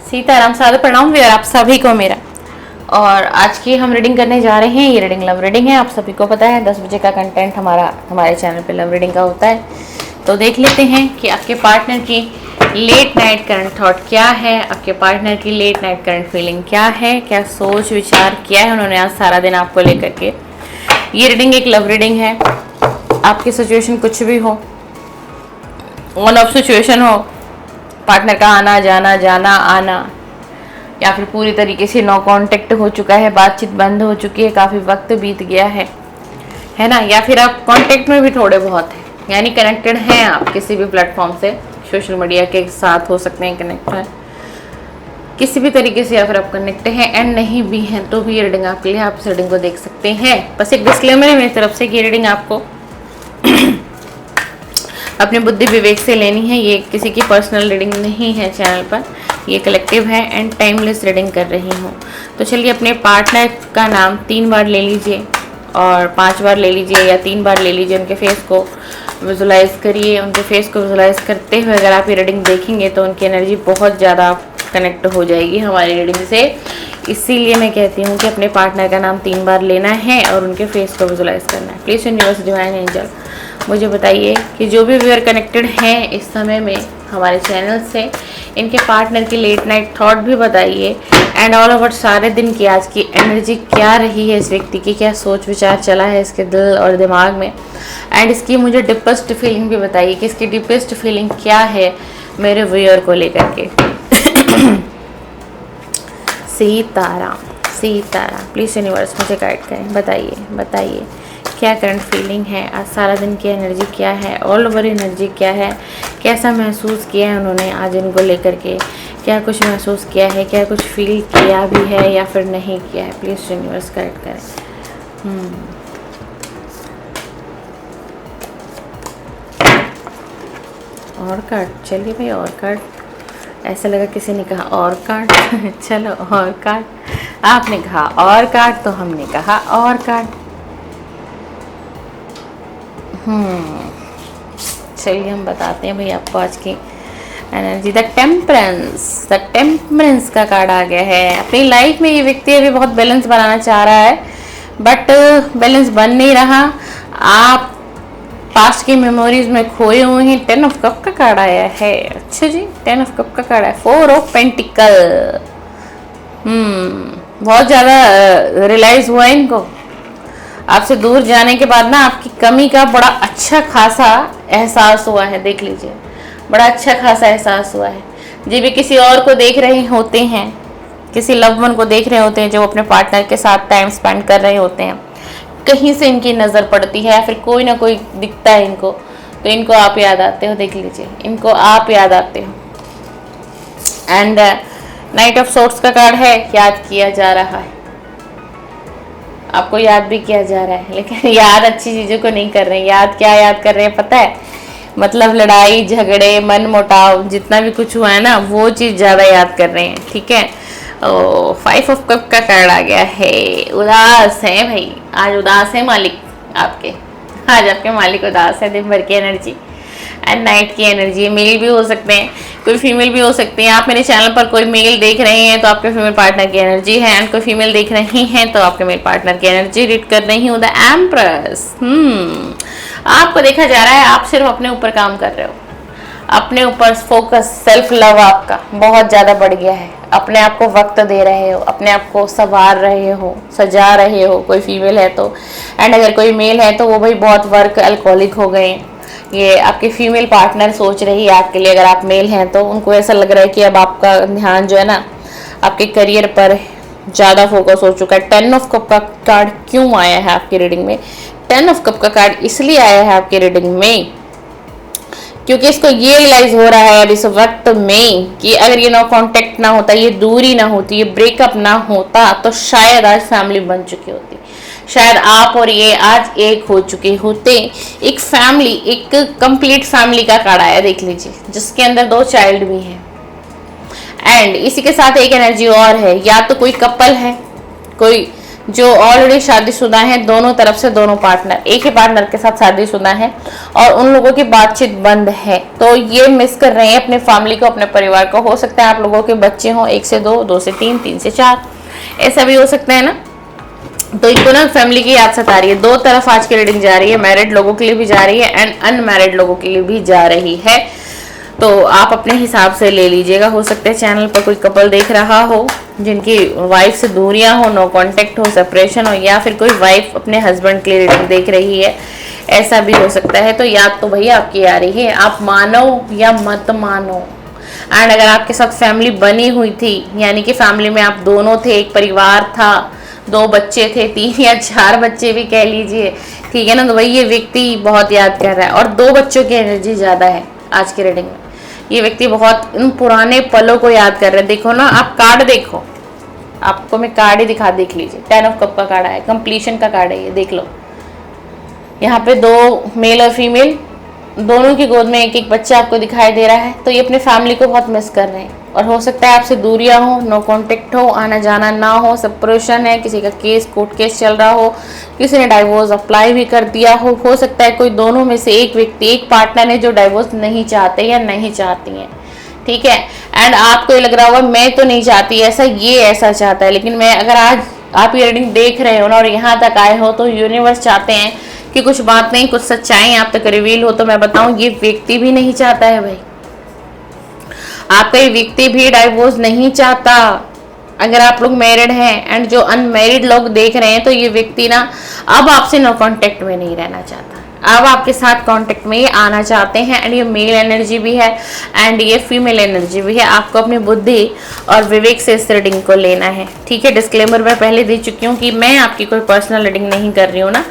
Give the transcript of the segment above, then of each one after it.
सीताराम, सादर प्रणाम व्यूअर आप सभी को मेरा। और आज की हम रीडिंग करने जा रहे हैं। ये रीडिंग लव रीडिंग है। आप सभी को पता है 10 बजे का कंटेंट हमारे चैनल पे लव रीडिंग का होता है। तो देख लेते हैं कि आपके पार्टनर की लेट नाइट करंट थॉट क्या है, आपके पार्टनर की लेट नाइट करंट फीलिंग क्या है, क्या सोच विचार किया है उन्होंने आज सारा दिन आपको लेकर के। ये रीडिंग एक लव रीडिंग है। आपकी सिचुएशन कुछ भी हो, ऑन ऑफ सिचुएशन हो, पार्टनर का आना जाना जाना आना, या फिर पूरी तरीके से नो कांटेक्ट हो चुका है, बातचीत बंद हो चुकी है, काफ़ी वक्त बीत गया है ना, या फिर आप कांटेक्ट में भी थोड़े बहुत हैं, यानी कनेक्टेड हैं आप किसी भी प्लेटफॉर्म से, सोशल मीडिया के साथ हो सकते हैं कनेक्ट है किसी भी तरीके से, या फिर आप कनेक्ट हैं एंड नहीं भी हैं तो भी ये रीडिंग आपके लिए, आप इस रीडिंग को देख सकते हैं। बस एक डिस्क्लेमर है मेरी तरफ से कि ये रीडिंग आपको अपने बुद्धि विवेक से लेनी है। ये किसी की पर्सनल रीडिंग नहीं है चैनल पर, ये कलेक्टिव है एंड टाइमलेस रीडिंग कर रही हूँ। तो चलिए अपने पार्टनर का नाम 3 बार ले लीजिए और 5 बार ले लीजिए या 3 बार ले लीजिए। उनके फेस को विजुलाइज करिए। उनके फेस को विजुलाइज करते हुए अगर आप ये रीडिंग देखेंगे तो उनकी एनर्जी बहुत ज़्यादा कनेक्ट हो जाएगी हमारी रीडिंग से। इसीलिए मैं कहती हूँ कि अपने पार्टनर का नाम 3 बार लेना है और उनके फेस को विजुलाइज करना है। प्लीज़ यूनिवर्स डिवाइन एंजल मुझे बताइए कि जो भी व्यूअर कनेक्टेड हैं इस समय में हमारे चैनल से, इनके पार्टनर की लेट नाइट थॉट भी बताइए एंड ऑल ओवर सारे दिन की आज की एनर्जी क्या रही है, इस व्यक्ति की क्या सोच विचार चला है इसके दिल और दिमाग में, एंड इसकी मुझे डीपेस्ट फीलिंग भी बताइए कि इसकी डीपेस्ट फीलिंग क्या है मेरे व्यूअर को लेकर के। सीताराम सीताराम, प्लीज़ यूनिवर्स मुझे गाइड करें। बताइए क्या करंट फीलिंग है, आज सारा दिन की एनर्जी क्या है, ऑल ओवर एनर्जी क्या है, कैसा महसूस किया है उन्होंने आज इनको लेकर के, क्या कुछ महसूस किया है, क्या कुछ फील किया भी है या फिर नहीं किया है। प्लीज़ यूनिवर्स गाइड करें। और कार्ड, चलिए भाई और कार्ड। ऐसा लगा किसी ने कहा और कार्ड चलो और कार्ड, आपने कहा और कार्ड तो हमने कहा और कार्ड। चलिए हम बताते हैं भाई आपको आज की एनर्जी। द टेम्परेंस का कार्ड आ गया है। अपनी लाइफ में ये व्यक्ति अभी बहुत बैलेंस बनाना चाह रहा है बट बैलेंस बन नहीं रहा। आप पास्ट की मेमोरीज में खोए हुए हैं। 10 ऑफ कप का कार्ड आया है। अच्छा जी, 10 ऑफ कप का कार्ड है। 4 ऑफ पेंटिकल। बहुत ज़्यादा रियलाइज हुआ है इनको आपसे दूर जाने के बाद ना, आपकी कमी का बड़ा अच्छा खासा एहसास हुआ है। देख लीजिए, बड़ा अच्छा खासा एहसास हुआ है। जी भी किसी और को देख रहे होते हैं, किसी लव वन को देख रहे होते हैं जो अपने पार्टनर के साथ टाइम स्पेंड कर रहे होते हैं, कहीं से इनकी नज़र पड़ती है या फिर कोई ना कोई दिखता है इनको, तो इनको आप याद आते हो। देख लीजिए, इनको आप याद आते हो। एंड नाइट ऑफ सोर्ट्स का कार्ड है। याद किया जा रहा है, आपको याद भी किया जा रहा है, लेकिन याद अच्छी चीज़ों को नहीं कर रहे हैं। याद क्या याद कर रहे हैं पता है? मतलब लड़ाई झगड़े मन मुटाव जितना भी कुछ हुआ है ना, वो चीज़ ज़्यादा याद कर रहे हैं। ठीक है। 5 ऑफ कप का कार्ड आ गया है। उदास है भाई, आज उदास है मालिक आपके। आज आपके मालिक उदास है। दिन भर की एनर्जी एंड नाइट की एनर्जी। मेल भी हो सकते हैं, कोई फीमेल भी हो सकती हैं। आप मेरे चैनल पर कोई मेल देख रहे हैं तो आपके फीमेल पार्टनर की एनर्जी है, एंड कोई फीमेल देख रही हैं तो आपके मेल पार्टनर की एनर्जी रीड कर रही हूँ। The empress. आपको देखा जा रहा है आप सिर्फ अपने ऊपर काम कर रहे हो, अपने ऊपर फोकस, सेल्फ लव आपका बहुत ज़्यादा बढ़ गया है। अपने आप को वक्त दे रहे हो, अपने आप को संवार रहे हो, सजा रहे हो। कोई फीमेल है तो, एंड अगर कोई मेल है तो वो भाई बहुत वर्क अल्कोहलिक हो गए हैं। ये आपके फीमेल पार्टनर सोच रही है आपके लिए। अगर आप मेल हैं तो उनको ऐसा लग रहा है कि अब आपका ध्यान जो है ना आपके करियर पर ज़्यादा फोकस हो चुका है। 10 ऑफ कप का कार्ड क्यों आया है आपकी रीडिंग में? 10 ऑफ कप का कार्ड इसलिए आया है आपकी रीडिंग में क्योंकि इसको ये रियलाइज हो रहा है अब इस वक्त में कि अगर ये नो कांटेक्ट ना होता, ये दूरी ना होती, ये ब्रेकअप ना होता तो शायद आज फैमिली बन चुकी होती। शायद आप और ये आज एक हो चुके होते। एक फैमिली, एक कंप्लीट फैमिली का कार्ड आया, देख लीजिए, जिसके अंदर 2 चाइल्ड भी हैं। एंड इसी के साथ एक एनर्जी और है, या तो कोई कपल है, कोई जो ऑलरेडी शादीशुदा हैं, दोनों तरफ से दोनों पार्टनर, एक ही पार्टनर के साथ शादीशुदा हैं और उन लोगों की बातचीत बंद है, तो ये मिस कर रहे हैं अपने फैमिली को, अपने परिवार को। हो सकता है आप लोगों के बच्चे हों, 1 से 2, 2 से 3, 3 से 4, ऐसा भी हो सकता है ना। तो इनको ना फैमिली की याद सता रही है। दो तरफ आज की रीडिंग जा रही है, मैरिड लोगों के लिए भी जा रही है एंड अनमैरिड लोगों के लिए भी जा रही है। तो आप अपने हिसाब से ले लीजिएगा। हो सकता है चैनल पर कोई कपल देख रहा हो जिनकी वाइफ से दूरियां हो, नो कांटेक्ट हो, सेपरेशन हो, या फिर कोई वाइफ अपने हस्बैंड के लिए रीडिंग देख रही है, ऐसा भी हो सकता है। तो याद तो भैया आपकी आ रही है, आप मानो या मत मानो। एंड अगर आपके साथ फैमिली बनी हुई थी, यानी कि फैमिली में आप दोनों थे, एक परिवार था, 2 बच्चे थे, 3 या 4 बच्चे भी कह लीजिए, ठीक है ना, तो भाई ये व्यक्ति बहुत याद कर रहा है और 2 बच्चों की एनर्जी ज्यादा है आज की रीडिंग में। ये व्यक्ति बहुत उन पुराने पलों को याद कर रहे हैं। देखो ना, आप कार्ड देखो, आपको मैं कार्ड ही देख लीजिए। 10 ऑफ कप का कार्ड है, कंप्लीशन का कार्ड है ये, देख लो। यहाँ पे 2 मेल और फीमेल, दोनों की गोद में एक एक बच्चा आपको दिखाई दे रहा है। तो ये अपने फैमिली को बहुत मिस कर रहे हैं और हो सकता है आपसे दूरियां हो, नो कांटेक्ट हो, आना जाना ना हो, सेपरेशन है, किसी का केस, कोर्ट केस चल रहा हो, किसी ने डाइवोर्स अप्लाई भी कर दिया हो सकता है कोई दोनों में से एक व्यक्ति, एक पार्टनर है जो डाइवोर्स नहीं चाहते या नहीं चाहती हैं, ठीक है। एंड आपको ये लग रहा होगा मैं तो नहीं चाहती ऐसा, ये ऐसा चाहता है, लेकिन मैं अगर आज आप ये रीडिंग देख रहे हो ना और यहाँ तक आए हो, तो यूनिवर्स चाहते हैं कि कुछ बात नहीं, कुछ सच्चाई आप तक रिवील हो। तो मैं बताऊं, ये व्यक्ति भी नहीं चाहता है भाई, आपका ये व्यक्ति भी डाइवोर्स नहीं चाहता। अगर आप लोग मैरिड हैं एंड जो अनमैरिड लोग देख रहे हैं, तो ये व्यक्ति ना अब आपसे नो कांटेक्ट में नहीं रहना चाहता, अब आपके साथ कांटेक्ट में आना चाहते हैं। एंड ये मेल एनर्जी भी है एंड ये फीमेल एनर्जी भी है। आपको अपनी बुद्धि और विवेक से इस रीडिंग को लेना है, ठीक है। डिस्क्लेमर मैं पहले दे चुकी हूँ कि मैं आपकी कोई पर्सनल रीडिंग नहीं कर रही हूँ ना,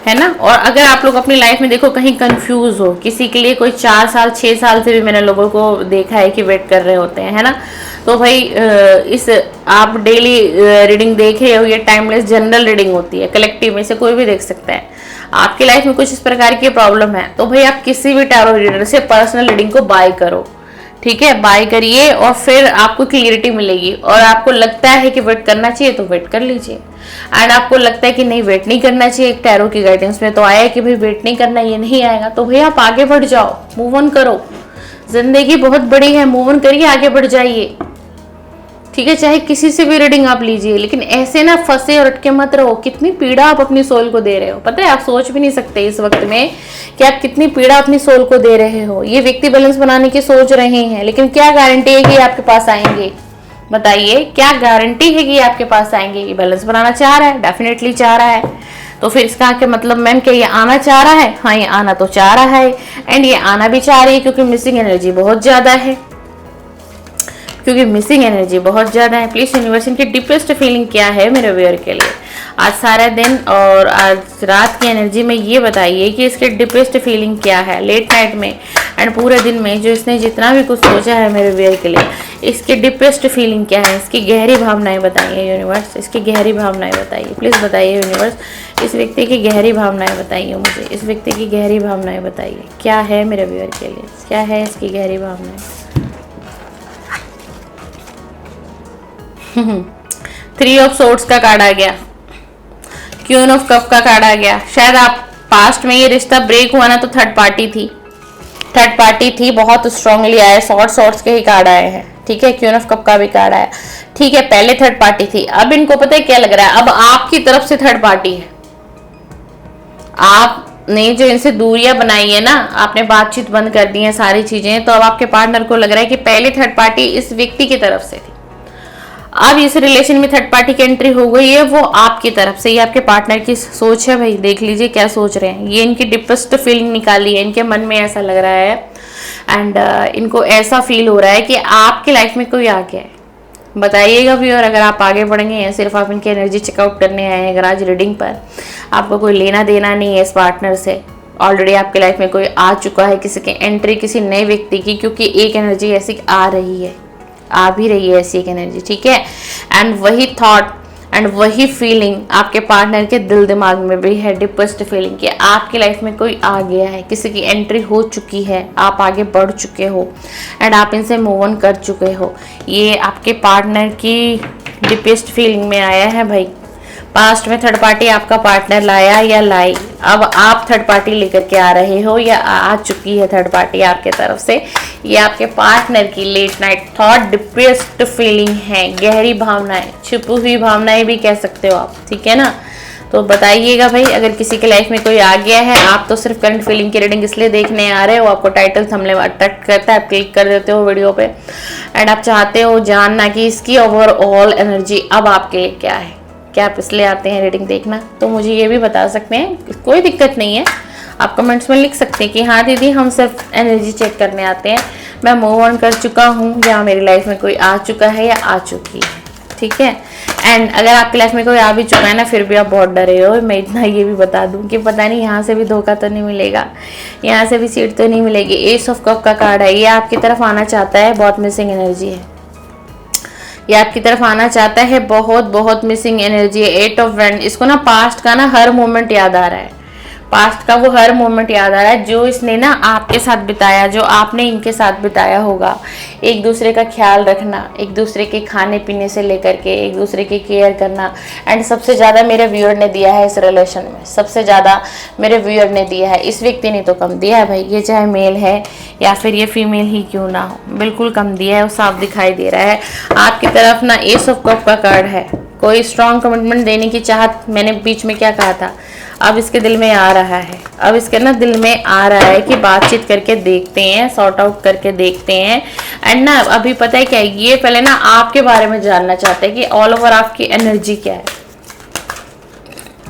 है ना। और अगर आप लोग अपनी लाइफ में देखो कहीं कंफ्यूज हो, किसी के लिए कोई 4 साल 6 साल से भी मैंने लोगों को देखा है कि वेट कर रहे होते हैं, है ना, तो भाई इस आप डेली रीडिंग देख रहे हो, ये टाइमलेस जनरल रीडिंग होती है, कलेक्टिव में से कोई भी देख सकता है। आपकी लाइफ में कुछ इस प्रकार की प्रॉब्लम है, तो भाई आप किसी भी टैरो रीडर से पर्सनल रीडिंग को बाय करो, ठीक है, बाय करिए और फिर आपको क्लियरिटी मिलेगी। और आपको लगता है कि वेट करना चाहिए तो वेट कर लीजिए, एंड आपको लगता है कि नहीं वेट नहीं करना चाहिए, एक टैरो की गाइडेंस में तो आया है कि भाई वेट नहीं करना, ये नहीं आएगा, तो भाई आप आगे बढ़ जाओ, मूव ऑन करो। जिंदगी बहुत बड़ी है, मूव ऑन करिए, आगे बढ़ जाइए, ठीक है। चाहे किसी से भी रीडिंग आप लीजिए, लेकिन ऐसे ना फंसे और अटके मत रहो। कितनी पीड़ा आप अपनी सोल को दे रहे हो, पता है, आप सोच भी नहीं सकते इस वक्त में कि आप कितनी पीड़ा अपनी सोल को दे रहे हो। ये व्यक्ति बैलेंस बनाने की सोच रहे हैं, लेकिन क्या गारंटी है कि आपके पास आएंगे? बताइए, क्या गारंटी है कि आपके पास आएंगे? ये बैलेंस बनाना चाह रहा है, डेफिनेटली चाह रहा है। तो फिर इसका क्या मतलब मैम, क्या ये आना चाह रहा है? हाँ, ये आना तो चाह रहा है एंड ये आना भी चाह रही है, क्योंकि मिसिंग एनर्जी बहुत ज्यादा है, क्योंकि मिसिंग एनर्जी बहुत ज्यादा है। प्लीज यूनिवर्स इनकी डीपेस्ट फीलिंग क्या है मेरे व्यूअर के लिए आज सारा दिन और आज रात की एनर्जी में, ये बताइए कि इसके डीपेस्ट फीलिंग क्या है लेट नाइट में एंड पूरे दिन में, जो इसने जितना भी कुछ सोचा है मेरे व्यूअर के लिए, इसकी डीपेस्ट फीलिंग क्या है, इसकी गहरी भावनाएं बताइए यूनिवर्स, इसकी गहरी भावनाएं बताइए, प्लीज बताइए यूनिवर्स। इस व्यक्ति की गहरी भावनाएं बताइए मुझे, इस व्यक्ति की गहरी भावनाएं बताइए, क्या है मेरे व्यूअर के लिए, क्या है इसकी गहरी भावनाएं। 3 ऑफ सोर्ड्स का कार्ड आ गया, क्वीन ऑफ कप का कार्ड आ गया। शायद आप पास्ट में ये रिश्ता ब्रेक हुआ ना, तो थर्ड पार्टी थी, बहुत स्ट्रांगली आया, सॉर्ड्स के ही कार्ड आए हैं, ठीक है। क्वीन ऑफ कप का भी कार्ड आया, ठीक है। पहले थर्ड पार्टी थी, अब इनको पता है क्या लग रहा है, अब आपकी तरफ से थर्ड पार्टी है। आपने जो इनसे दूरियां बनाई है ना, आपने बातचीत बंद कर दी है सारी चीजें, तो अब आपके पार्टनर को लग रहा है कि पहले थर्ड पार्टी इस व्यक्ति की तरफ से थी, अब इस रिलेशन में थर्ड पार्टी की एंट्री हो गई है, वो आपकी तरफ से। ये आपके पार्टनर की सोच है भाई, देख लीजिए क्या सोच रहे हैं। ये इनकी डीपेस्ट फीलिंग निकाली है, इनके मन में ऐसा लग रहा है एंड इनको ऐसा फील हो रहा है कि आपकी लाइफ में कोई आ गया है। बताइएगा भी, और अगर आप आगे बढ़ेंगे या सिर्फ आप इनकी एनर्जी चेकआउट करने आए हैं, अगर आज रीडिंग पर आपको कोई लेना देना नहीं है इस पार्टनर से, ऑलरेडी आपके लाइफ में कोई आ चुका है, किसी की एंट्री किसी नए व्यक्ति की, क्योंकि एक एनर्जी ऐसी आ रही है, आ भी रही है ऐसी एक एनर्जी, ठीक है। एंड वही थॉट एंड वही फीलिंग आपके पार्टनर के दिल दिमाग में भी है, डीपेस्ट फीलिंग कि आपकी लाइफ में कोई आ गया है, किसी की एंट्री हो चुकी है, आप आगे बढ़ चुके हो एंड आप इनसे मूव ऑन कर चुके हो। ये आपके पार्टनर की डीपेस्ट फीलिंग में आया है भाई। पास्ट में थर्ड पार्टी आपका पार्टनर लाया या लाई, अब आप थर्ड पार्टी लेकर के आ रहे हो या आ चुकी है थर्ड पार्टी आपके तरफ से। ये आपके पार्टनर की late night thought, depressed feeling है, गहरी भावनाएं, छुपी हुई भावनाएं भी कह सकते हो आप, ठीक है ना। तो बताइएगा भाई, अगर किसी के लाइफ में कोई आ गया है, आप तो सिर्फ करंट फीलिंग की रीडिंग इसलिए देखने आ रहे हो, आपको टाइटल थंबनेल अट्रैक्ट करता है, आप क्लिक कर देते हो वीडियो पे एंड आप चाहते हो जानना कि इसकी ओवरऑल एनर्जी अब आपके लिए क्या है, क्या आप इसलिए आते हैं रीडिंग देखना, तो मुझे ये भी बता सकते हैं, कोई दिक्कत नहीं है। आप कमेंट्स में लिख सकते हैं कि हाँ दीदी हम सिर्फ एनर्जी चेक करने आते हैं, मैं मूव ऑन कर चुका हूँ या मेरी लाइफ में कोई आ चुका है या आ चुकी है, ठीक है। एंड अगर आपकी लाइफ में कोई आ भी चुका है ना, फिर भी आप बहुत डरे हो, मैं इतना ये भी बता दूं कि पता नहीं यहाँ से भी धोखा तो नहीं मिलेगा, यहाँ से भी सीट तो नहीं मिलेगी। एस ऑफ कप का कार्ड है, ये आपकी तरफ आना चाहता है, बहुत मिसिंग एनर्जी है, ये आपकी तरफ आना चाहता है, बहुत बहुत मिसिंग एनर्जी है। एट ऑफ वैंड, इसको ना पास्ट का ना हर मोमेंट याद आ रहा है, पास्ट का वो हर मोमेंट याद आ रहा है जो इसने ना आपके साथ बिताया, जो आपने इनके साथ बिताया होगा। एक दूसरे का ख्याल रखना, एक दूसरे के खाने पीने से लेकर के एक दूसरे की केयर करना। एंड सबसे ज़्यादा मेरे व्यूअर ने दिया है इस रिलेशन में, सबसे ज़्यादा मेरे व्यूअर ने दिया है, इस व्यक्ति ने तो कम दिया है भाई, ये चाहे मेल है या फिर ये फीमेल ही क्यों ना हो, बिल्कुल कम दिया है, वो साफ दिखाई दे रहा है। आपकी तरफ ना एस ऑफ कप का कार्ड है, कोई स्ट्रॉन्ग कमिटमेंट देने की चाहत, मैंने बीच में क्या कहा था, अब इसके दिल में आ रहा है, अब इसके ना दिल में आ रहा है कि बातचीत करके देखते हैं, सॉर्ट आउट करके देखते हैं। एंड ना अभी पता है क्या है, ये पहले ना आपके बारे में जानना चाहते हैं कि ऑल ओवर आपकी एनर्जी क्या है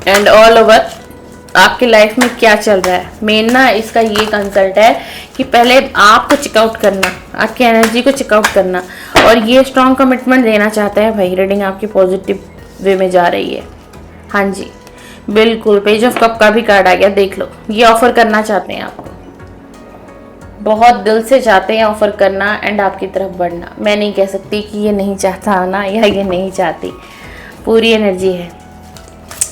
एंड ऑल ओवर आपकी लाइफ में क्या चल रहा है। मेन ना इसका ये कंसल्ट है कि पहले आपको चेकआउट करना, आपकी एनर्जी को चेकआउट करना, और ये स्ट्रॉन्ग कमिटमेंट देना चाहता है भाई। रीडिंग आपकी पॉजिटिव वे में जा रही है, हाँ जी बिल्कुल। पेज ऑफ कप का भी कार्ड आ गया, देख लो, ये ऑफर करना चाहते हैं आपको, बहुत दिल से चाहते हैं ऑफर करना एंड आपकी तरफ बढ़ना। मैं नहीं कह सकती कि ये नहीं चाहता आना या ये नहीं चाहती, पूरी एनर्जी है।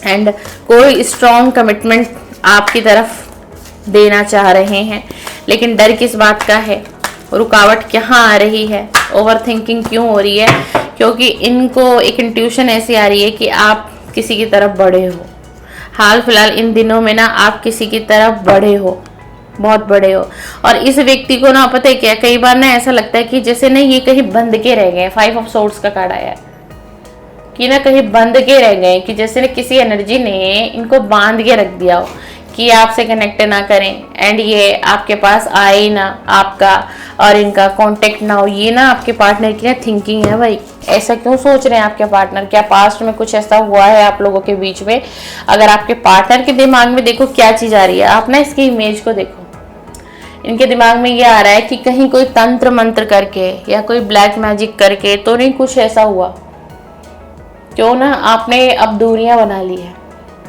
एंड कोई स्ट्रॉन्ग कमिटमेंट आपकी तरफ देना चाह रहे हैं, लेकिन डर किस बात का है, रुकावट कहाँ आ रही है, ओवर थिंकिंग क्यों हो रही है, क्योंकि इनको एक इंट्यूशन ऐसी आ रही है कि आप किसी की तरफ बढ़े हो। हाल फिलहाल इन दिनों में ना आप किसी की तरफ बढ़े हो, बहुत बड़े हो। और इस व्यक्ति को ना पता है क्या, कई बार ना ऐसा लगता है कि जैसे ना ये कहीं बंद के रह गए। 5 ऑफ सोर्ड्स का कार्ड आया है कि ना कहीं बंद के रह गए, कि जैसे ना किसी एनर्जी ने इनको बांध के रख दिया हो कि आपसे कनेक्ट ना करें एंड ये आपके पास आए ना, आपका और इनका कांटेक्ट ना हो। ये ना आपके पार्टनर की ना थिंकिंग है भाई, ऐसा क्यों सोच रहे हैं आपके पार्टनर, क्या पास्ट में कुछ ऐसा हुआ है आप लोगों के बीच में। अगर आपके पार्टनर के दिमाग में देखो क्या चीज़ आ रही है, आप ना इसकी इमेज को देखो, इनके दिमाग में ये आ रहा है कि कहीं कोई तंत्र मंत्र करके या कोई ब्लैक मैजिक करके तो नहीं कुछ ऐसा हुआ, क्यों ना आपने अब दूरियां बना ली है,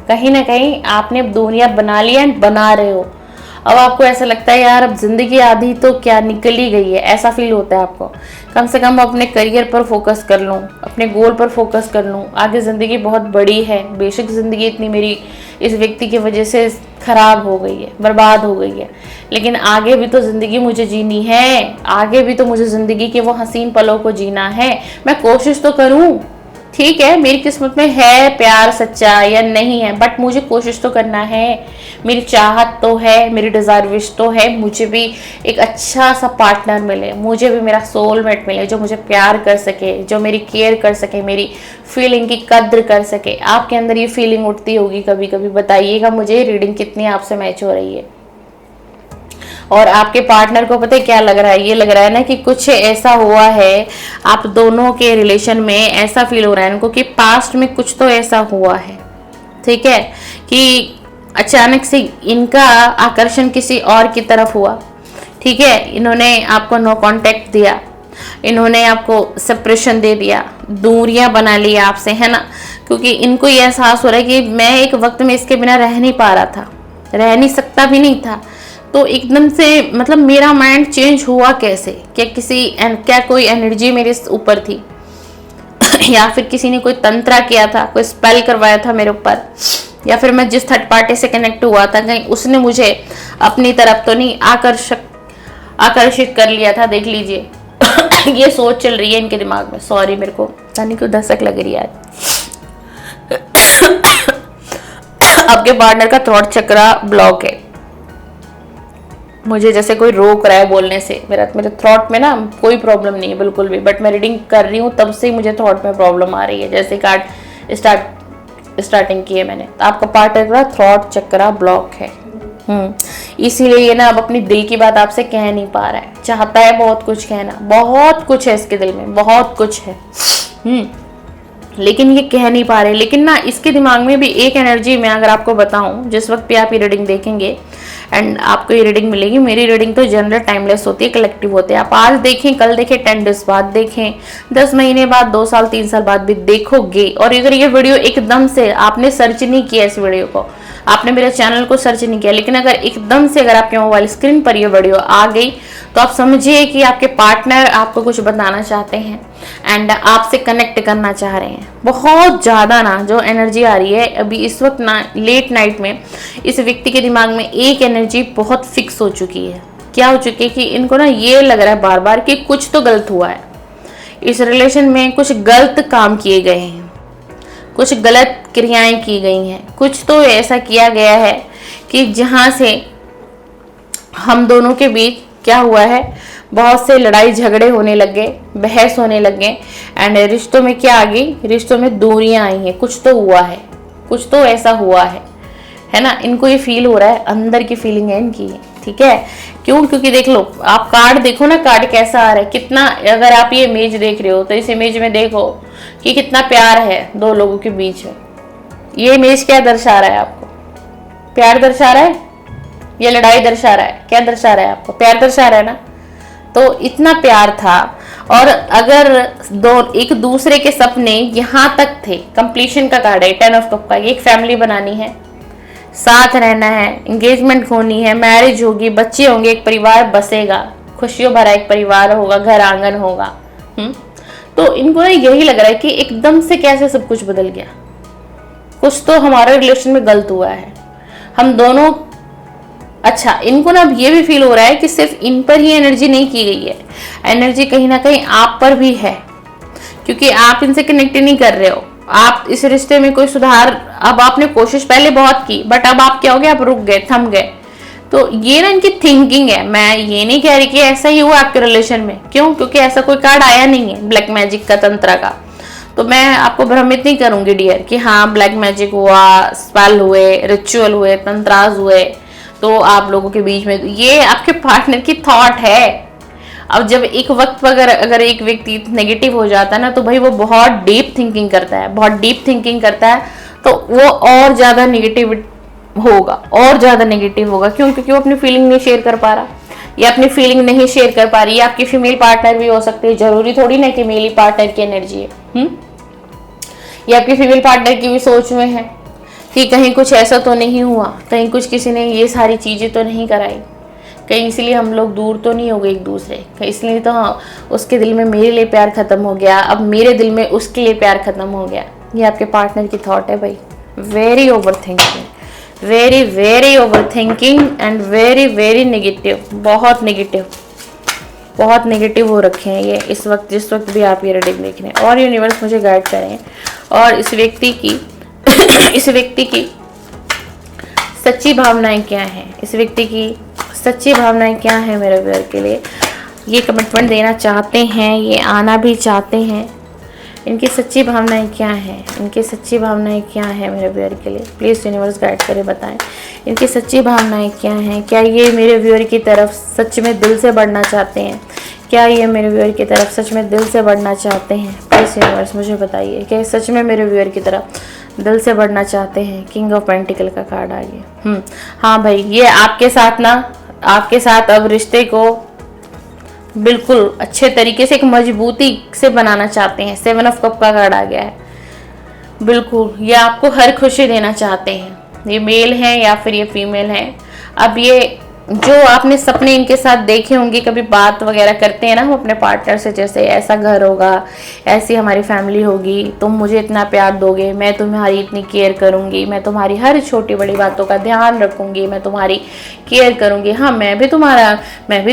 कहीं ना कहीं आपने अब दूरियां बना ली एंड बना रहे हो। अब आपको ऐसा लगता है यार अब जिंदगी आधी तो क्या निकल ही गई है, ऐसा फील होता है आपको। कम से कम अपने करियर पर फोकस कर लूँ, अपने गोल पर फोकस कर लूँ, आगे ज़िंदगी बहुत बड़ी है। बेशक ज़िंदगी इतनी मेरी इस व्यक्ति की वजह से ख़राब हो गई है, बर्बाद हो गई है, लेकिन आगे भी तो ज़िंदगी मुझे जीनी है, आगे भी तो मुझे ज़िंदगी के वो हसीन पलों को जीना है। मैं कोशिश तो करूँ, ठीक है मेरी किस्मत में है प्यार सच्चा या नहीं है, बट मुझे कोशिश तो करना है, मेरी चाहत तो है, मेरी डिज़ायर विश तो है, मुझे भी एक अच्छा सा पार्टनर मिले, मुझे भी मेरा सोलमेट मिले जो मुझे प्यार कर सके, जो मेरी केयर कर सके, मेरी फीलिंग की कद्र कर सके। आपके अंदर ये फीलिंग उठती होगी कभी कभी, बताइएगा मुझे रीडिंग कितनी आपसे मैच हो रही है। और आपके पार्टनर को पता है क्या लग रहा है, ये लग रहा है ना कि कुछ ऐसा हुआ है आप दोनों के रिलेशन में, ऐसा फील हो रहा है इनको कि पास्ट में कुछ तो ऐसा हुआ है, ठीक है, कि अचानक से इनका आकर्षण किसी और की तरफ हुआ, ठीक है, इन्होंने आपको नो कांटेक्ट दिया, इन्होंने आपको सेपरेशन दे दिया, दूरियां बना ली आपसे, है ना, क्योंकि इनको ये एहसास हो रहा है कि मैं एक वक्त में इसके बिना रह नहीं पा रहा था, रह नहीं सकता भी नहीं था, तो एकदम से मतलब मेरा माइंड चेंज हुआ कैसे, क्या कोई एनर्जी मेरे ऊपर थी या फिर किसी ने कोई तंत्रा किया था, कोई स्पेल करवाया था मेरे ऊपर, या फिर मैं जिस थर्ड पार्टी से कनेक्ट हुआ था कहीं उसने मुझे अपनी तरफ तो नहीं आकर्षित कर लिया था। देख लीजिए ये सोच चल रही है इनके दिमाग में। सॉरी मेरे को पता नहीं क्यों दस्तक लग रही है आज आपके पार्टनर का थ्रोट चक्रा ब्लॉक है। मुझे जैसे कोई रोक रहा है बोलने से, मेरे थ्रोट में ना कोई प्रॉब्लम नहीं है बिल्कुल भी, बट मैं रीडिंग कर रही हूँ तब से मुझे थ्रोट में प्रॉब्लम आ रही है। जैसे कार्ड स्टार्टिंग की है मैंने, तो आपका पार्टनर का थ्रोट चक्रा ब्लॉक है। इसीलिए ये ना अब अपनी दिल की बात आपसे कह नहीं पा रहा है, चाहता है बहुत कुछ कहना, बहुत कुछ है इसके दिल में, बहुत कुछ है, लेकिन ये कह नहीं पा रहे। लेकिन ना इसके दिमाग में भी एक एनर्जी, मैं अगर आपको बताऊं, जिस वक्त भी आप ये रीडिंग देखेंगे एंड आपको ये रीडिंग मिलेगी, मेरी रीडिंग तो जनरल टाइमलेस होती है, कलेक्टिव होती है। आप आज देखें, कल देखें, 10 डेज बाद देखें, 10 महीने बाद, 2 साल 3 साल बाद भी देखोगे। और अगर ये वीडियो एकदम से आपने सर्च नहीं किया, इस वीडियो को आपने मेरे चैनल को सर्च नहीं किया, लेकिन अगर एकदम से अगर आपके मोबाइल स्क्रीन पर ये वीडियो आ गई, तो आप समझिए कि आपके पार्टनर आपको कुछ बताना चाहते हैं एंड आपसे कनेक्ट करना चाह रहे हैं। बहुत ज़्यादा ना जो एनर्जी आ रही है अभी इस वक्त ना, लेट नाइट में इस व्यक्ति के दिमाग में एक एनर्जी बहुत फिक्स हो चुकी है। क्या हो चुकी है कि इनको ना ये लग रहा है बार बार कि कुछ तो गलत हुआ है, इस रिलेशन में कुछ गलत काम किए गए हैं, कुछ गलत क्रियाएं की गई हैं, कुछ तो ऐसा किया गया है कि जहां से हम दोनों के बीच क्या हुआ है, बहुत से लड़ाई झगड़े होने लगे, बहस होने लगे एंड रिश्तों में क्या आ गई, रिश्तों में दूरियां आई हैं। कुछ तो हुआ है, कुछ तो ऐसा हुआ है ना। इनको ये फील हो रहा है, अंदर की फीलिंग है इनकी, ठीक है। क्यों? क्योंकि देख लो, आप कार्ड देखो ना, कार्ड कैसा आ रहा है, कितना, अगर आप ये इमेज देख रहे हो तो इस इमेज में देखो कि कितना प्यार है दो लोगों के बीच में। ये इमेज क्या दर्शा रहा है आपको? प्यार दर्शा रहा है या लड़ाई दर्शा रहा है? क्या दर्शा रहा है आपको? प्यार दर्शा रहा है ना। तो इतना प्यार था, और अगर एक दूसरे के सपने यहाँ तक थे, कंप्लीशन का कार्ड है 10 ऑफ कप का, एक फैमिली बनानी है, साथ रहना है, एंगेजमेंट होनी है, मैरिज होगी, बच्चे होंगे, एक परिवार बसेगा, खुशियों भरा एक परिवार होगा, घर आंगन होगा। तो इनको ना यही लग रहा है कि एकदम से कैसे सब कुछ बदल गया, कुछ तो हमारे रिलेशन में गलत हुआ है, हम दोनों। अच्छा, इनको ना अब ये भी फील हो रहा है कि सिर्फ इन पर ही एनर्जी नहीं की गई है, एनर्जी कहीं ना कहीं आप पर भी है, क्योंकि आप इनसे कनेक्ट नहीं कर रहे हो। आप इस रिश्ते में कोई सुधार, अब आपने कोशिश पहले बहुत की, बट अब आप क्या हो गए, आप रुक गए, थम गए। तो ये ना इनकी थिंकिंग है। मैं ये नहीं कह रही कि ऐसा ही हुआ आपके रिलेशन में, क्यों? क्योंकि ऐसा कोई कार्ड आया नहीं है ब्लैक मैजिक का, तंत्र का। तो मैं आपको भ्रमित नहीं करूंगी डियर कि हाँ ब्लैक मैजिक हुआ, स्पेल हुए, रिचुअल हुए, तंत्राज हुए, तो आप लोगों के बीच में, ये आपके पार्टनर की थॉट है। अब जब एक वक्त पर अगर एक व्यक्ति नेगेटिव हो जाता है ना, तो भाई वो बहुत डीप थिंकिंग करता है, बहुत डीप थिंकिंग करता है, तो वो और ज्यादा नेगेटिव होगा, और ज्यादा नेगेटिव होगा। क्यों? क्योंकि वो अपनी फीलिंग नहीं शेयर कर पा रहा, या अपनी फीलिंग नहीं शेयर कर पा रही। ये आपकी फीमेल पार्टनर भी हो सकती है, जरूरी थोड़ी ना कि मेल पार्टनर की एनर्जी है। ये आपकी फीमेल पार्टनर की भी सोच में है कि कहीं कुछ ऐसा तो नहीं हुआ, कहीं कुछ किसी ने ये सारी चीजें तो नहीं कराई, कहीं इसलिए हम लोग दूर तो नहीं हो गए एक दूसरे, कहीं इसलिए तो हाँ, उसके दिल में मेरे लिए प्यार खत्म हो गया, अब मेरे दिल में उसके लिए प्यार खत्म हो गया। ये आपके पार्टनर की थॉट है भाई। Very over thinking, very very over thinking and very very negative, बहुत नेगेटिव, बहुत नेगेटिव हो रखे हैं ये इस वक्त, जिस वक्त भी आप ये रीडिंग देख रहे हैं। और यूनिवर्स मुझे गाइड करें, और इस व्यक्ति की इस व्यक्ति की सच्ची भावनाएं क्या हैं, इस व्यक्ति की सच्ची भावनाएं क्या हैं मेरे व्यूअर के लिए। ये कमिटमेंट देना चाहते हैं, ये आना भी चाहते हैं, इनकी सच्ची भावनाएं क्या हैं, इनकी सच्ची भावनाएं क्या हैं मेरे व्यूअर के लिए। प्लीज़ यूनिवर्स गाइड करें, बताएं इनकी सच्ची भावनाएं क्या हैं। क्या ये मेरे व्यूअर की तरफ सच में दिल से बढ़ना चाहते हैं? क्या ये मेरे व्यूअर की तरफ सच में दिल से बढ़ना चाहते हैं? प्लीज़ यूनिवर्स मुझे बताइए, क्या सच में मेरे व्यूअर की तरफ दिल से बढ़ना चाहते हैं? किंग ऑफ पेंटिकल का कार्ड आ गया। हाँ भाई, ये आपके साथ ना, आपके साथ अब रिश्ते को बिल्कुल अच्छे तरीके से, एक मजबूती से बनाना चाहते हैं। 7 ऑफ कप का कार्ड आ गया है। बिल्कुल, ये आपको हर खुशी देना चाहते हैं। ये मेल है या फिर ये फीमेल है। अब ये जो आपने सपने इनके साथ देखे होंगे, कभी बात वगैरह करते हैं ना हम अपने पार्टनर से, जैसे ऐसा घर होगा, ऐसी हमारी फैमिली होगी, तुम मुझे इतना प्यार दोगे, मैं तुम्हारी इतनी केयर करूंगी, मैं तुम्हारी हर छोटी बड़ी बातों का ध्यान रखूंगी, मैं तुम्हारी केयर करूंगी, हाँ मैं भी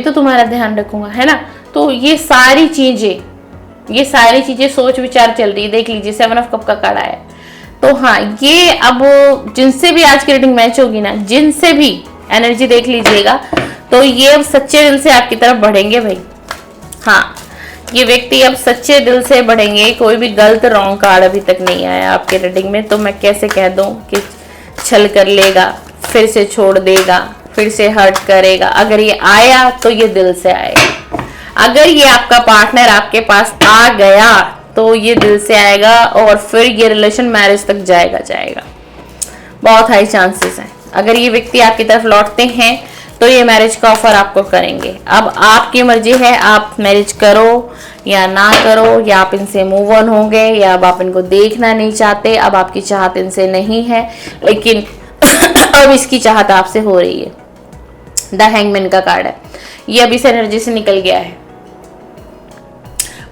तो तुम्हारा ध्यान रखूंगा, है ना। तो ये सारी चीजें सोच विचार चल रही है। देख लीजिए 7 ऑफ कप का कार्ड आया है। तो हाँ, ये अब जिनसे भी आज की रीडिंग मैच होगी ना, जिनसे भी एनर्जी देख लीजिएगा, तो ये अब सच्चे दिल से आपकी तरफ बढ़ेंगे भाई। हाँ, ये व्यक्ति अब सच्चे दिल से बढ़ेंगे। कोई भी गलत रॉन्ग कार्ड अभी तक नहीं आया आपके रीडिंग में, तो मैं कैसे कह दूं कि छल कर लेगा, फिर से छोड़ देगा, फिर से हर्ट करेगा। अगर ये आया तो ये दिल से आएगा। अगर ये आपका पार्टनर आपके पास आ गया तो ये दिल से आएगा, और फिर ये रिलेशन मैरिज तक जाएगा। बहुत हाई चांसेस हैं। अगर ये व्यक्ति आपकी तरफ लौटते हैं तो ये मैरिज का ऑफर आपको करेंगे। अब आपकी मर्जी है, आप मैरिज करो या ना करो, या आप इनसे मूव ऑन हो गए, या अब आप इनको देखना नहीं चाहते, अब आपकी चाहत इनसे नहीं है, लेकिन अब इसकी चाहत आपसे हो रही है। द हैंगमैन का कार्ड है, ये अभी इस एनर्जी से निकल गया है।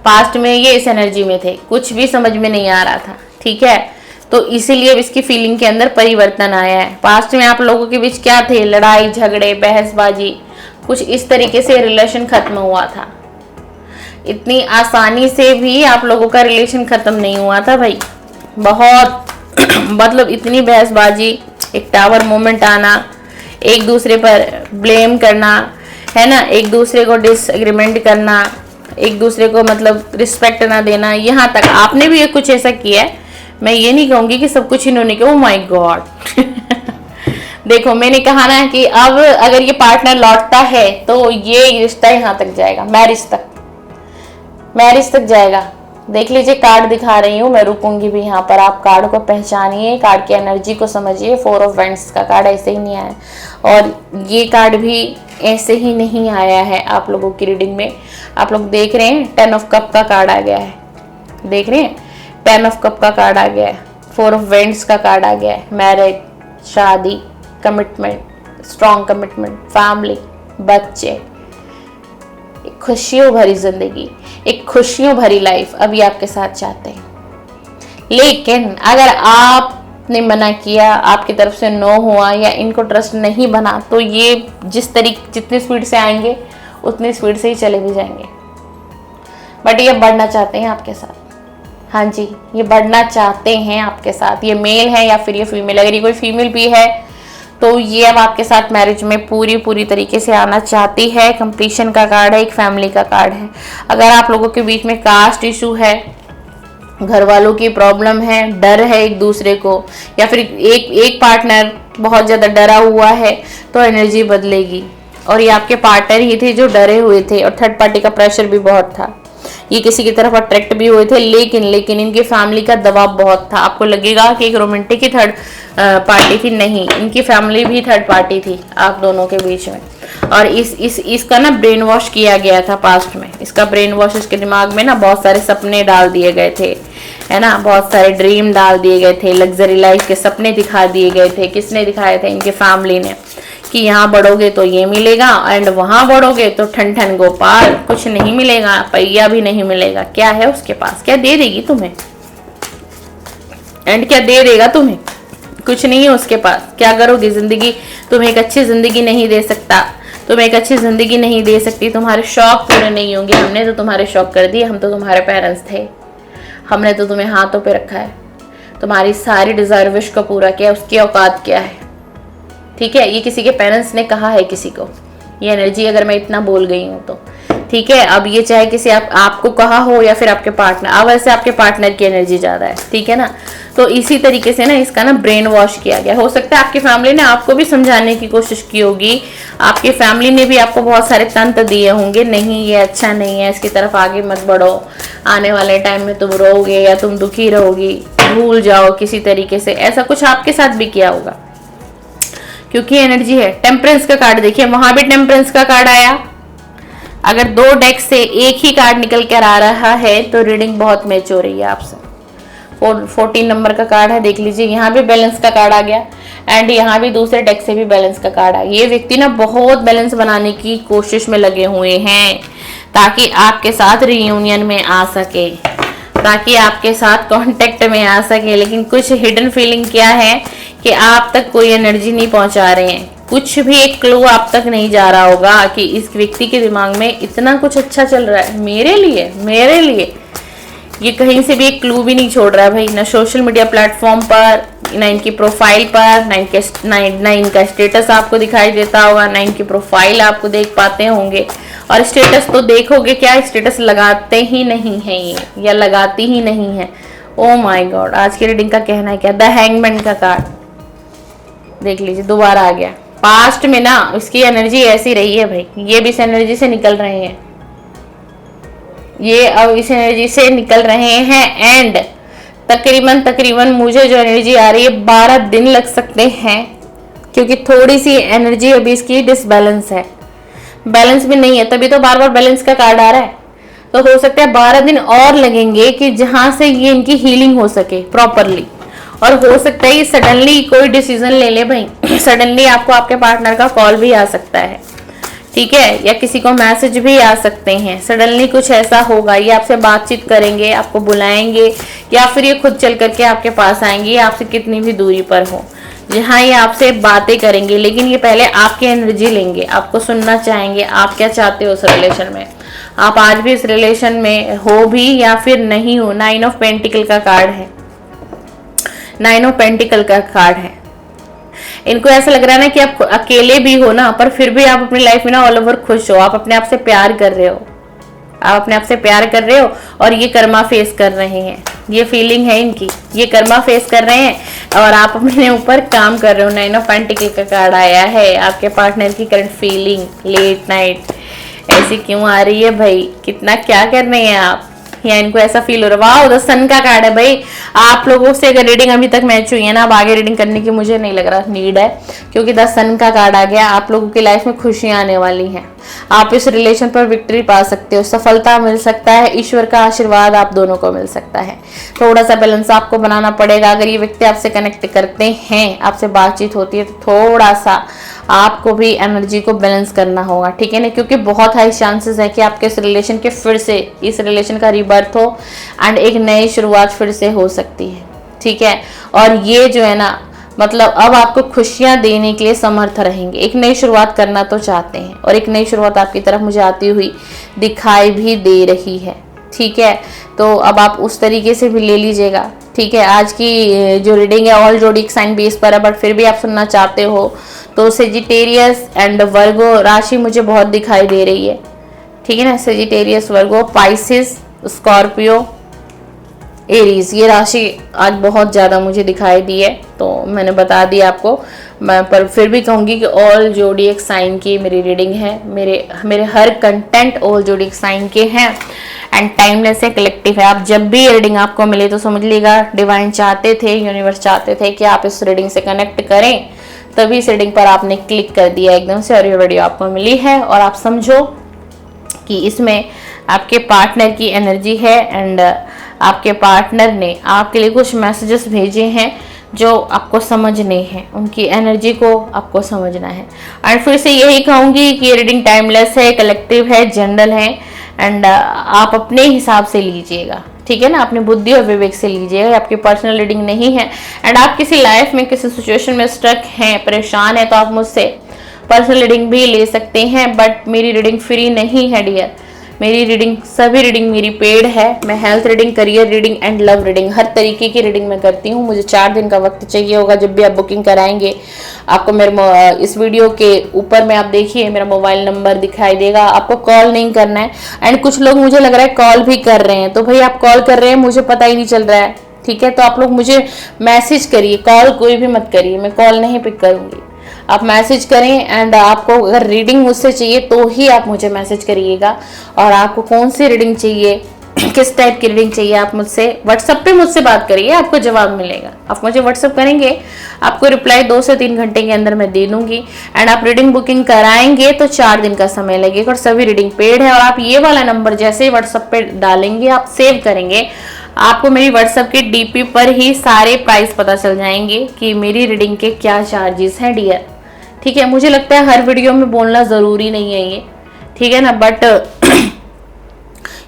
पास्ट में ये इस एनर्जी में थे, कुछ भी समझ में नहीं आ रहा था, ठीक है, तो इसीलिए अब इसकी फीलिंग के अंदर परिवर्तन आया है। पास्ट में आप लोगों के बीच क्या थे, लड़ाई झगड़े, बहसबाजी, कुछ इस तरीके से रिलेशन खत्म हुआ था। इतनी आसानी से भी आप लोगों का रिलेशन खत्म नहीं हुआ था भाई, बहुत मतलब इतनी बहसबाजी, एक टावर मोमेंट आना, एक दूसरे पर ब्लेम करना, है ना, एक दूसरे को डिसएग्रीमेंट करना, एक दूसरे को मतलब रिस्पेक्ट ना देना, यहाँ तक आपने भी कुछ ऐसा किया है। मैं ये नहीं कहूंगी कि सब कुछ इन्होंने किया। ओह माय गॉड देखो, मैंने कहा ना कि अब अगर ये पार्टनर लौटता है तो ये रिश्ता यहाँ तक जाएगा, मैरिज तक जाएगा। देख लीजिए, कार्ड दिखा रही हूँ मैं, रुकूंगी भी यहाँ पर। आप कार्ड को पहचानिए, कार्ड की एनर्जी को समझिए। 4 ऑफ वैंड्स का कार्ड ऐसे ही नहीं आया, और ये कार्ड भी ऐसे ही नहीं आया है आप लोगों की रीडिंग में। आप लोग देख रहे हैं 10 ऑफ कप का कार्ड आ गया है, देख रहे हैं 10 ऑफ कप का कार्ड आ गया है, 4 ऑफ वैंड्स का कार्ड आ गया है। मैरिज, शादी, कमिटमेंट, स्ट्रॉन्ग कमिटमेंट, फैमिली, बच्चे, खुशियों भरी जिंदगी, एक खुशियों भरी लाइफ अभी आपके साथ चाहते हैं। लेकिन अगर आपने मना किया, आपकी तरफ से नो हुआ, या इनको ट्रस्ट नहीं बना, तो ये जितनी स्पीड से आएंगे उतनी स्पीड से ही चले भी जाएंगे। बट ये बढ़ना चाहते हैं आपके साथ। हाँ जी, ये बढ़ना चाहते हैं आपके साथ। ये मेल है या फिर ये फीमेल, अगर ये कोई फीमेल भी है तो ये अब आपके साथ मैरिज में पूरी तरीके से आना चाहती है। कंप्लीशन का कार्ड है, एक फैमिली का कार्ड है। अगर आप लोगों के बीच में कास्ट इशू है, घर वालों की प्रॉब्लम है, डर है एक दूसरे को, या फिर एक पार्टनर बहुत ज़्यादा डरा हुआ है, तो एनर्जी बदलेगी। और ये आपके पार्टनर ही थे जो डरे हुए थे, और थर्ड पार्टी का प्रेशर भी बहुत था। ये किसी की तरफ अट्रैक्ट भी हुए थे, लेकिन इनकी फैमिली का दबाव बहुत था। आपको लगेगा कि एक रोमांटिक ही थर्ड पार्टी थी, नहीं, इनकी फैमिली भी थर्ड पार्टी थी आप दोनों के बीच में। और इसका ना ब्रेन वॉश किया गया था पास्ट में। इसका ब्रेन वॉश, इसके दिमाग में ना बहुत सारे सपने डाल दिए गए थे, है ना, बहुत सारे ड्रीम डाल दिए गए थे, लग्जरी लाइफ के सपने दिखा दिए गए थे। किसने दिखाए थे? इनके फैमिली ने, कि यहाँ बढ़ोगे तो ये मिलेगा, एंड वहां बढ़ोगे तो ठन ठन गोपाल, कुछ नहीं मिलेगा, पैया भी नहीं मिलेगा। क्या है उसके पास? क्या दे देगी तुम्हें? एंड क्या दे देगा तुम्हें? कुछ नहीं है उसके पास। क्या करोगी? जिंदगी तुम्हें एक अच्छी जिंदगी नहीं दे सकता, तुम्हें एक अच्छी जिंदगी नहीं दे सकती। तुम्हारे शौक पूरे नहीं होंगे। हमने तो तुम्हारे शौक कर दिए, हम तो तुम्हारे पेरेंट्स थे, हमने तो तुम्हें हाथों पे रखा है, तुम्हारी सारी डिजायर विश को पूरा किया, उसकी औकात क्या है? ठीक है, ये किसी के पेरेंट्स ने कहा है किसी को, ये एनर्जी अगर मैं इतना बोल गई हूँ तो ठीक है। अब ये चाहे किसी आपको कहा हो या फिर आपके पार्टनर, अब वैसे आपके पार्टनर की एनर्जी ज्यादा है, ठीक है ना। तो इसी तरीके से ना इसका ना ब्रेन वॉश किया गया। हो सकता है आपकी फैमिली ने आपको भी समझाने की कोशिश की होगी, आपकी फैमिली ने भी आपको बहुत सारे तंत्र दिए होंगे, नहीं ये अच्छा नहीं है, इसकी तरफ आगे मत बढ़ो, आने वाले टाइम में तुम रोओगे या तुम दुखी रहोगी, भूल जाओ किसी तरीके से। ऐसा कुछ आपके साथ भी किया होगा, क्योंकि एनर्जी है। टेम्परेंस का कार्ड देखिए, वहां भी टेम्परेंस का कार्ड आया। अगर 2 डेक से एक ही कार्ड निकल कर आ रहा है तो रीडिंग बहुत मैच हो रही है आपसे। 14 नंबर का कार्ड है, देख लीजिए, यहाँ भी बैलेंस का कार्ड आ गया, एंड यहाँ भी दूसरे डेक से भी बैलेंस का कार्ड आ गया। ये व्यक्ति ना बहुत बैलेंस बनाने की कोशिश में लगे हुए हैं, ताकि आपके साथ रियूनियन में आ सके, ताकि आपके साथ कांटेक्ट में आ सके। लेकिन कुछ हिडन फीलिंग क्या है कि आप तक कोई एनर्जी नहीं पहुंचा रहे हैं, कुछ भी एक क्लू आप तक नहीं जा रहा होगा कि इस व्यक्ति के दिमाग में इतना कुछ अच्छा चल रहा है मेरे लिए ये कहीं से भी एक क्लू भी नहीं छोड़ रहा है भाई, ना सोशल मीडिया प्लेटफॉर्म पर, ना इनकी प्रोफाइल पर, ना इनका स्टेटस आपको दिखाई देता होगा, ना इनकी प्रोफाइल आपको देख पाते होंगे। और स्टेटस तो देखोगे क्या, स्टेटस लगाते ही नहीं है ये, या लगाती ही नहीं है। ओ माय गॉड, आज की रीडिंग का कहना है क्या? द हैंगमैन का कार्ड देख लीजिए, दोबारा आ गया। पास्ट में ना इसकी एनर्जी ऐसी रही है भाई, ये भी इस एनर्जी से निकल रहे हैं, ये अब इस एनर्जी से निकल रहे हैं। एंड तकरीबन मुझे जो एनर्जी आ रही है 12 दिन लग सकते हैं, क्योंकि थोड़ी सी एनर्जी अभी इसकी डिसबैलेंस है, बैलेंस भी नहीं है, तभी तो बार बार बैलेंस का कार्ड आ रहा है। तो हो सकता है 12 दिन और लगेंगे कि जहां से ये इनकी हीलिंग हो सके प्रॉपरली। और हो सकता है सडनली कोई डिसीजन ले ले भाई, सडनली आपको आपके पार्टनर का कॉल भी आ सकता है, ठीक है, या किसी को मैसेज भी आ सकते हैं। सडनली कुछ ऐसा होगा, ये आपसे बातचीत करेंगे, आपको बुलाएंगे, या फिर ये खुद चल करके आपके पास आएंगे, आपसे कितनी भी दूरी पर हो, जहाँ ये आपसे बातें करेंगे। लेकिन ये पहले आपकी एनर्जी लेंगे, आपको सुनना चाहेंगे, आप क्या चाहते हो उस रिलेशन में, आप आज भी इस रिलेशन में हो भी या फिर नहीं हो। 9 ऑफ पेंटिकल का कार्ड है, 9 ऑफ पेंटिकल का कार्ड है। इनको ऐसा लग रहा है ना कि आप अकेले भी हो ना, पर फिर भी आप अपनी लाइफ में ना ऑल ओवर खुश हो, आप अपने आप से प्यार कर रहे हो, आप अपने आप से प्यार कर रहे हो, और ये कर्मा फेस कर रहे हैं, ये फीलिंग है इनकी, ये कर्मा फेस कर रहे हैं और आप अपने ऊपर काम कर रहे हो। 9 ऑफ पेंटिकल का कार्ड आया है। आपके पार्टनर की करंट फीलिंग लेट नाइट ऐसी क्यों आ रही है भाई, कितना क्या कर रहे हैं आप, या इनको ऐसा फील हो रहा है। वाह, द सन का कार्ड है भाई। आप लोगों से अगर रीडिंग अभी तक मैच हुई है ना, अब आगे रीडिंग करने की मुझे नहीं लग रहा नीड है, क्योंकि द सन का कार्ड आ गया। आप लोगों की लाइफ में खुशियां आने वाली हैं, आप इस रिलेशन पर विक्ट्री पा सकते हो, सफलता मिल सकता है, ईश्वर का आशीर्वाद आप दोनों को मिल सकता है। थोड़ा सा बैलेंस आपको बनाना पड़ेगा। अगर ये व्यक्ति आपसे कनेक्ट करते हैं, आपसे बातचीत होती है, तो थोड़ा सा आपको भी एनर्जी को बैलेंस करना होगा, ठीक है ना, क्योंकि बहुत हाई चांसेस है कि आपके इस रिलेशन के फिर से इस रिलेशन का रीबर्थ हो एंड एक नई शुरुआत फिर से हो सकती है, ठीक है। और ये जो है ना, मतलब अब आपको खुशियां देने के लिए समर्थ रहेंगे। एक नई शुरुआत करना तो चाहते हैं, और एक नई शुरुआत आपकी तरफ मुझे आती हुई दिखाई भी दे रही है, ठीक है। तो अब आप उस तरीके से भी ले लीजिएगा, ठीक है। आज की जो रीडिंग है ऑल जोडिक साइन बेस पर है, बट फिर भी आप सुनना चाहते हो तो सेजिटेरियस एंड वर्गो राशि मुझे बहुत दिखाई दे रही है, ठीक है ना। सेजिटेरियस, वर्गो, पाइसिस, स्कॉर्पियो, एरीज, ये राशि आज बहुत ज़्यादा मुझे दिखाई दी है, तो मैंने बता दिया आपको। मैं पर फिर भी कहूँगी कि ऑल जोडिक साइन की मेरी रीडिंग है, मेरे हर कंटेंट ऑल जोडिक साइन के हैं एंड टाइमलेस है, कलेक्टिव है। आप जब भी रीडिंग आपको मिले तो समझ लीजिएगा डिवाइन चाहते थे, यूनिवर्स चाहते थे कि आप इस रीडिंग से कनेक्ट करें, तभी इस रीडिंग पर आपने क्लिक कर दिया एकदम से और ये वीडियो आपको मिली है। और आप समझो कि इसमें आपके पार्टनर की एनर्जी है एंड आपके पार्टनर ने आपके लिए कुछ मैसेजेस भेजे हैं जो आपको समझने हैं, उनकी एनर्जी को आपको समझना है। एंड फिर से यही कहूँगी कि ये रीडिंग टाइमलेस है, कलेक्टिव है, जनरल है एंड आप अपने हिसाब से लीजिएगा, ठीक है ना, अपनी बुद्धि और विवेक से लीजिएगा। आपकी पर्सनल रीडिंग नहीं है एंड आप किसी लाइफ में किसी सिचुएशन में स्ट्रक हैं, परेशान है, तो आप मुझसे पर्सनल रीडिंग भी ले सकते हैं, बट मेरी रीडिंग फ्री नहीं है डियर। मेरी रीडिंग, सभी रीडिंग मेरी पेड है। मैं health reading, career reading and love reading, हर तरीके की रीडिंग मैं करती हूँ। मुझे 4 दिन का वक्त चाहिए होगा। जब भी आप बुकिंग कराएंगे, आपको मेरे इस वीडियो के ऊपर में आप देखिए मेरा मोबाइल नंबर दिखाई देगा, आपको कॉल नहीं करना है। एंड कुछ लोग मुझे लग रहा है कॉल भी कर रहे हैं, तो भाई आप कॉल कर रहे हैं, मुझे पता ही नहीं चल रहा है, ठीक है। तो आप लोग मुझे मैसेज करिए, कॉल कोई भी मत करिए, मैं कॉल नहीं पिक करूँगी। आप मैसेज करें एंड आपको अगर रीडिंग मुझसे चाहिए तो ही आप मुझे मैसेज करिएगा। और आपको कौन सी रीडिंग चाहिए, किस टाइप की रीडिंग चाहिए, आप मुझसे व्हाट्सएप पे मुझसे बात करिए, आपको जवाब मिलेगा। आप मुझे व्हाट्सएप करेंगे, आपको रिप्लाई 2 से 3 घंटे के अंदर मैं दे दूंगी। एंड आप रीडिंग बुकिंग कराएंगे तो 4 दिन का समय लगेगा और सभी रीडिंग पेड है। और आप ये वाला नंबर जैसे ही व्हाट्सएप पे डालेंगे, आप सेव करेंगे, आपको मेरी व्हाट्सएप के डीपी पर ही सारे प्राइस पता चल जाएंगे कि मेरी रीडिंग के क्या चार्जेस हैं डियर, ठीक है। मुझे लगता है हर वीडियो में बोलना ज़रूरी नहीं है ये, ठीक है ना, बट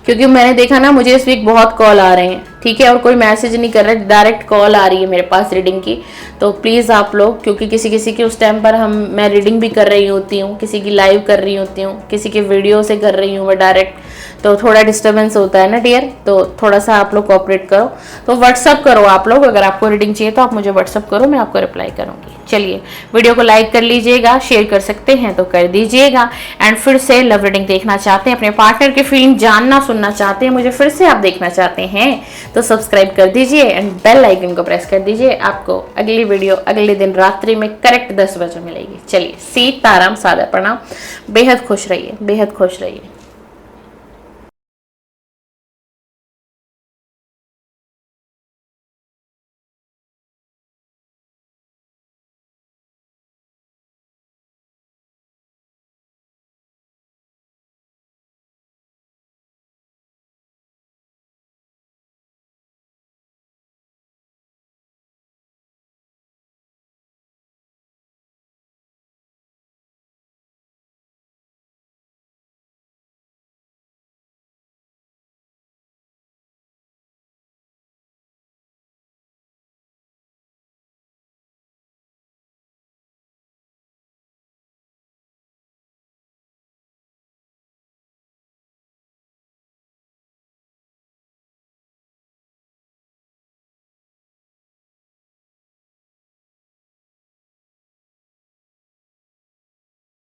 क्योंकि मैंने देखा ना, मुझे इस वीक बहुत कॉल आ रहे हैं, ठीक है, और कोई मैसेज नहीं कर रहा है, डायरेक्ट कॉल आ रही है मेरे पास रीडिंग की। तो प्लीज़ आप लोग, क्योंकि किसी की उस टाइम पर मैं रीडिंग भी कर रही होती हूँ, किसी की लाइव कर रही होती हूँ, किसी के वीडियो से कर रही हूँ मैं डायरेक्ट, तो थोड़ा डिस्टरबेंस होता है ना डियर, तो थोड़ा सा आप लोग कोऑपरेट करो। तो व्हाट्सअप करो आप लोग, अगर आपको रीडिंग चाहिए तो आप मुझे व्हाट्सअप करो, मैं आपको रिप्लाई करूंगी। चलिए वीडियो को लाइक कर लीजिएगा, शेयर कर सकते हैं तो कर दीजिएगा। एंड फिर से लव रीडिंग देखना चाहते हैं, अपने पार्टनर की फीलिंग जानना सुनना चाहते हैं, मुझे फिर से आप देखना चाहते हैं तो सब्सक्राइब कर दीजिए एंड बेल आइकन को प्रेस कर दीजिए। आपको अगली वीडियो अगले दिन रात्रि में करेक्ट 10 बजे मिलेगी। चलिए सीताराम, सादर प्रणाम, बेहद खुश रहिए, बेहद खुश रहिए।